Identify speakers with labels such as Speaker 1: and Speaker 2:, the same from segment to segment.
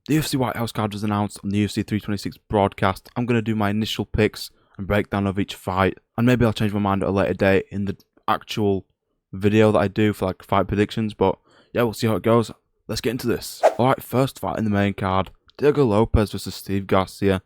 Speaker 1: The UFC White House Card was announced on the UFC 326 broadcast. I'm going to do my initial picks and breakdown of each fight, and maybe I'll change my mind at a later date in the actual video that I do for like fight predictions, but yeah, we'll see how it goes. Let's get into this. Alright, first fight in the main card, Diego Lopez versus Steve Garcia.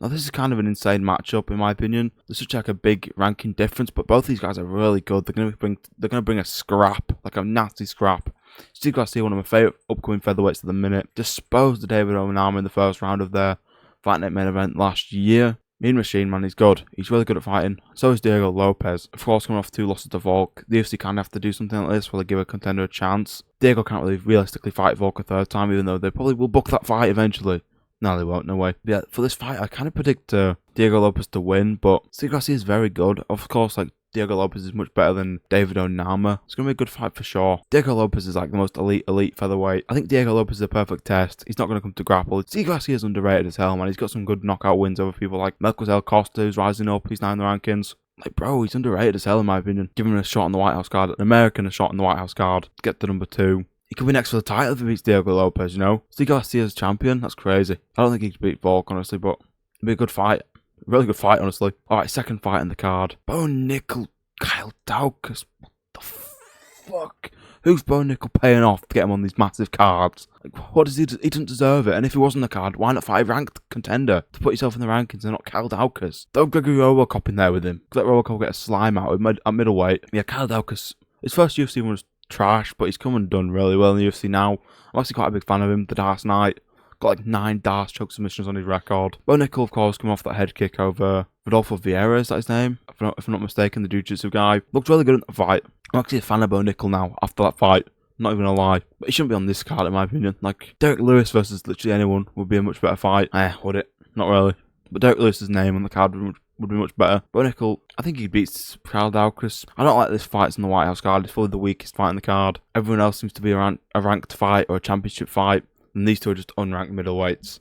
Speaker 1: Now this is kind of an insane matchup in my opinion. There's such like a big ranking difference, but both these guys are really good. They're gonna bring a scrap, like a nasty scrap. Steve Garcia, one of my favourite upcoming featherweights at the minute, disposed of David Onama in the first round of their Fight Night main event last year. Mean Machine, man, he's good. He's really good at fighting. So is Diego Lopez. Of course, coming off 2 losses to Volk, the UFC kind of have to do something like this where they give a contender a chance. Diego can't really realistically fight Volk a third time, even though they probably will book that fight eventually. No, they won't, no way. But yeah, for this fight, I kind of predict Diego Lopez to win, but Steve Garcia is very good. Of course, like, Diego Lopez is much better than David Onama. It's going to be a good fight for sure. Diego Lopez is like the most elite featherweight. I think Diego Lopez is a perfect test. He's not going to come to grapple. Steve Garcia is underrated as hell, man. He's got some good knockout wins over people like Melquizael Costa, who's rising up. He's now in the rankings. Like, bro, he's underrated as hell in my opinion. Give him a shot on the White House card. An American a shot on the White House card. Get to number 2. He could be next for the title if he beats Diego Lopez, you know? Steve Garcia's champion? That's crazy. I don't think he could beat Volk, honestly, but it'd be a good fight. Really good fight, honestly. Alright, second fight in the card. Bo Nickel, Kyle Daukaus. What the fuck? Who's Bo Nickel paying off to get him on these massive cards? Like, what does he do? He doesn't deserve it. And if he wasn't the card, why not fight a ranked contender to put yourself in the rankings and not Kyle Daukaus? Throw Gregory Robocop in there with him. Let Robocop get a slime out at middleweight. Yeah, Kyle Daukaus, his first UFC one was trash, but he's come and done really well in the UFC now. I'm actually quite a big fan of him. The Dark Knight got like 9 Dark choke submissions on his record. Bo Nickel, of course, come off that head kick over Rodolfo Vieira, is that his name? If I'm not mistaken, the jiu-jitsu guy. Looked really good in the fight. I'm actually a fan of Bo Nickel now after that fight. Not even gonna lie. But he shouldn't be on this card in my opinion. Like, Derek Lewis versus literally anyone would be a much better fight. Would it? Not really. But Derek Lewis's name on the card would be much better. Bo Nickel, I think he beats Kyle Daukaus. I don't like this fight on the White House card. It's probably the weakest fight in the card. Everyone else seems to be around a ranked fight or a championship fight. And these two are just unranked middleweights.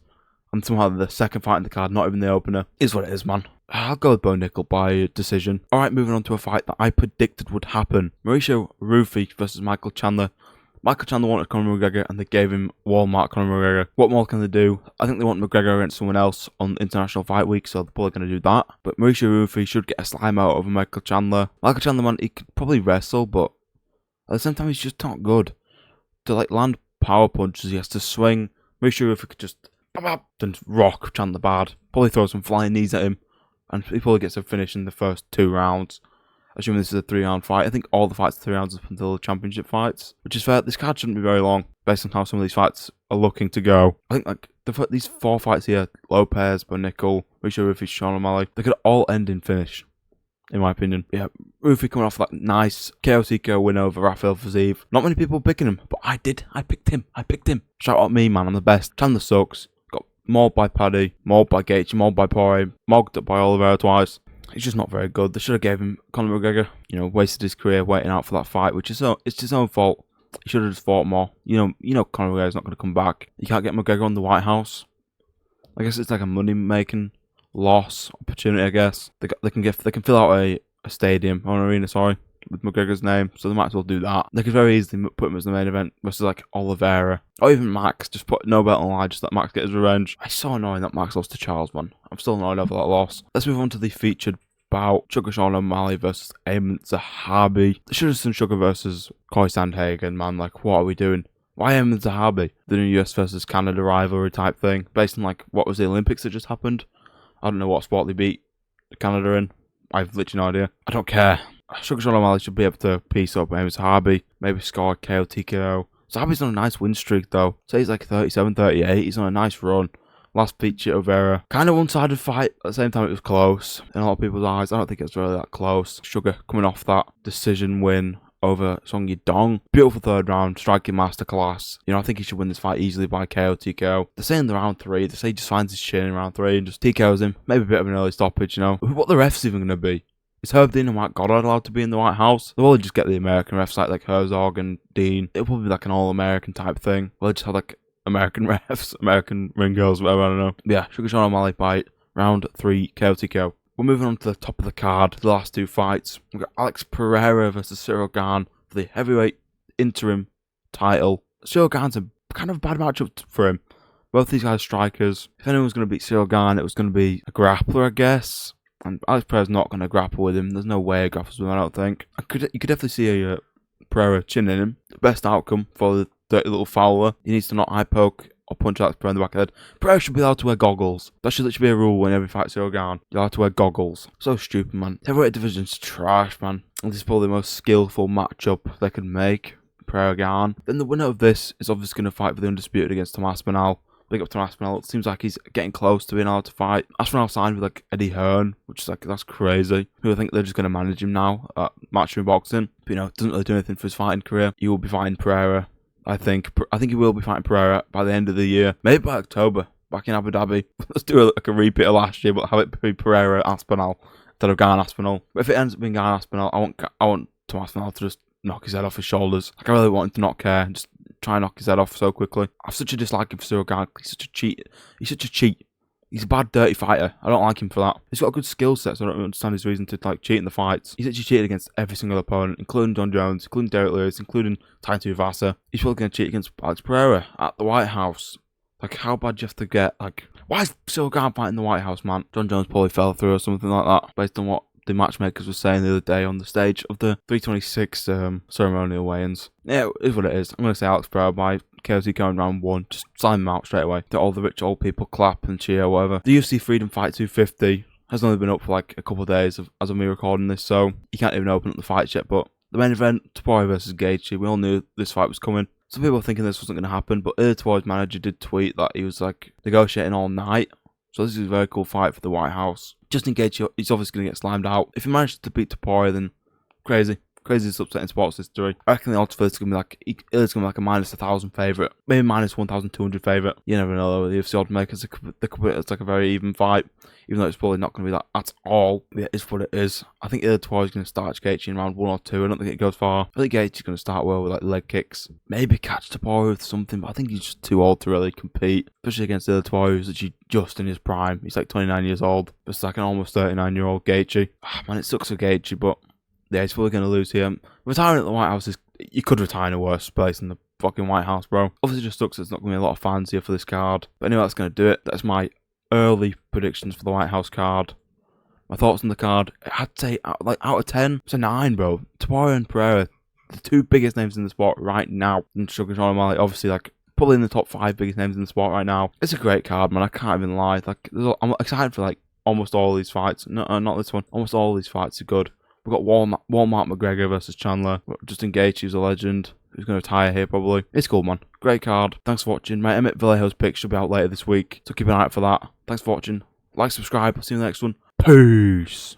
Speaker 1: And somehow the second fight in the card, not even the opener, is what it is, man. I'll go with Bo Nickel by decision. Alright, moving on to a fight that I predicted would happen. Mauricio Rufy versus Michael Chandler. Michael Chandler wanted Conor McGregor and they gave him Walmart Conor McGregor. What more can they do? I think they want McGregor against someone else on International Fight Week, so they're probably going to do that. But Mauricio Rufy should get a slime out over Michael Chandler. Michael Chandler, man, he could probably wrestle, but at the same time, he's just not good. To like land power punches, he has to swing. Mauricio Rufy could just then rock Chandler bad. Probably throw some flying knees at him, and he probably gets a finish in the first 2 rounds. Assuming this is a 3-round fight. I think all the fights are 3 rounds up until the championship fights, which is fair. This card shouldn't be very long, based on how some of these fights are looking to go. I think like these 4 fights here, Lopez, Bo Nickel, Mauricio Rufy, Sean O'Malley, they could all end in finish, in my opinion. Yeah, Rufy coming off that nice KO TKO win over Rafael Fiziev. Not many people picking him, but I did. I picked him. Shout out me, man. I'm the best. Chandler sucks. Got mauled by Paddy, mauled by Gaethje, mauled by Poirier, mogged up by Oliveira twice. He's just not very good. They should have gave him Conor McGregor. You know, wasted his career waiting out for that fight, which is it's his own fault. He should have just fought more. You know, Conor McGregor's not going to come back. You can't get McGregor on the White House. I guess it's like a money-making loss opportunity. I guess they can fill out a stadium or an arena, sorry, with McGregor's name, so they might as well do that. They could very easily put him as the main event versus like Oliveira or even Max. Just put no belt on the line, just let Max get his revenge. It's so annoying that Max lost to Charles, man. I'm still annoyed over that loss. Let's move on to the featured bout: Sean O'Malley versus Eamon Zahabi. They should have done Sugar versus Corey Sandhagen, man. Like, what are we doing? Why Eamon Zahabi? The new US versus Canada rivalry type thing, based on like what was the Olympics that just happened. I don't know what sport they beat Canada in. I've literally no idea. I don't care. Sean O'Malley should be able to piece up Eamon Zahabi, maybe score a KO TKO. Zahabi's on a nice win streak though. Say he's like 37-38. He's on a nice run. Last feature of Vera. Kind of one-sided fight. At the same time, it was close in a lot of people's eyes. I don't think it was really that close. Sugar coming off that decision win over Song Yadong. Beautiful 3rd round, striking masterclass. You know, I think he should win this fight easily by KO TKO. They're saying the round 3. They say he just finds his chin in round 3 and just TKOs him. Maybe a bit of an early stoppage, you know. What the refs even going to be? Is Herb Dean and Mike Goddard allowed to be in the White House? They'll probably just get the American refs like Herzog and Dean. It'll probably be like an all-American type thing. We'll just have like American refs, American ring girls, whatever, I don't know. But yeah, Sean O'Malley by round 3 KO TKO. We're moving on to the top of the card, the last 2 fights. We've got Alex Pereira versus Cyril Gane for the heavyweight interim title. Cyril Gane's a kind of bad matchup for him. Both these guys are strikers. If anyone was going to beat Cyril Gane, it was going to be a grappler, I guess. And Alex Pereira's not going to grapple with him. There's no way he grapples with him, I don't think. You could definitely see a Pereira chinning him. The best outcome for the dirty little fowler. He needs to not high poke or punch Alex Pereira in the back of the head. Pereira should be allowed to wear goggles. That should literally be a rule whenever you fight Cyril Gane. You're allowed to wear goggles. So stupid, man. The heavyweight division's trash, man. This is probably the most skillful matchup they could make. Pereira Gane. Then the winner of this is obviously going to fight for the undisputed against Tom Aspinall. Big up to Aspinall. It seems like he's getting close to being able to fight. Aspinall signed with like Eddie Hearn, which is like, that's crazy. Who I think they're just going to manage him now at Matchroom Boxing. But doesn't really do anything for his fighting career. He will be fighting Pereira. I think he will be fighting Pereira by the end of the year. Maybe by October, back in Abu Dhabi. Let's do like a repeat of last year, but have it be Pereira Aspinall instead of Gane Aspinall. But if it ends up being Gane Aspinall, I want Tom Aspinall to just knock his head off his shoulders. Like, I really want him to not care and just try and knock his head off so quickly. I have such a dislike for Cyril Gane. He's such a cheat. He's such a cheat. He's a bad, dirty fighter. I don't like him for that. He's got a good skill set, so I don't understand his reason to like cheat in the fights. He's actually cheated against every single opponent, including John Jones, including Derek Lewis, including Taito Uvasa. He's probably going to cheat against Alex Pereira at the White House. Like, how bad do you have to get? Like, why is Cyril Gane fighting the White House, man? John Jones probably fell through or something like that, based on what the matchmakers were saying the other day on the stage of the 326 ceremonial weigh-ins. Yeah, it is what it is. I'm going to say Alex Pereira by KOC going round 1. Just sign them out straight away. Let all the rich old people clap and cheer, whatever. The UFC Freedom Fight 250 has only been up for like a couple of days as of me recording this, so you can't even open up the fights yet. But the main event, Topuria versus Gaethje, we all knew this fight was coming. Some people were thinking this wasn't going to happen, but Topuria's manager did tweet that he was like negotiating all night. So this is a very cool fight for the White House. Just in case he's obviously going to get slimed out. If he manages to beat Topuria, then crazy. Craziest upset in sports history. I reckon the odds for this is going to be like a minus 1,000 favourite. Maybe minus 1,200 favourite. You never know though with the UFC odd makers. It's like a very even fight. Even though it's probably not going to be that at all. But it is what it is. I think Topuria is going to start Gaethje in round 1 or 2. I don't think it goes far. I think Gaethje's going to start well with like leg kicks. Maybe catch Topuria with something. But I think he's just too old to really compete. Especially against Topuria, who's actually just in his prime. He's like 29 years old. It's like an almost 39-year-old Gaethje. Man, it sucks for Gaethje, but yeah, he's probably going to lose here. Retiring at the White House you could retire in a worse place than the fucking White House, bro. Obviously, just sucks there's not going to be a lot of fans here for this card. But anyway, that's going to do it. That's my early predictions for the White House card. My thoughts on the card, I'd say out of 10, it's a 9, bro. Topuria and Pereira, the two biggest names in the sport right now. And Sugar Sean O'Malley, obviously, like, probably in the top 5 biggest names in the sport right now. It's a great card, man. I can't even lie. Like, I'm excited for like almost all these fights. No, not this one. Almost all these fights are good. We've got Walmart McGregor versus Chandler. Justin Gaethje, who's a legend, who's going to retire here probably. It's cool, man. Great card. Thanks for watching. My Emmett Vallejo's pick should be out later this week, so keep an eye out for that. Thanks for watching. Like, subscribe. I'll see you in the next one. Peace.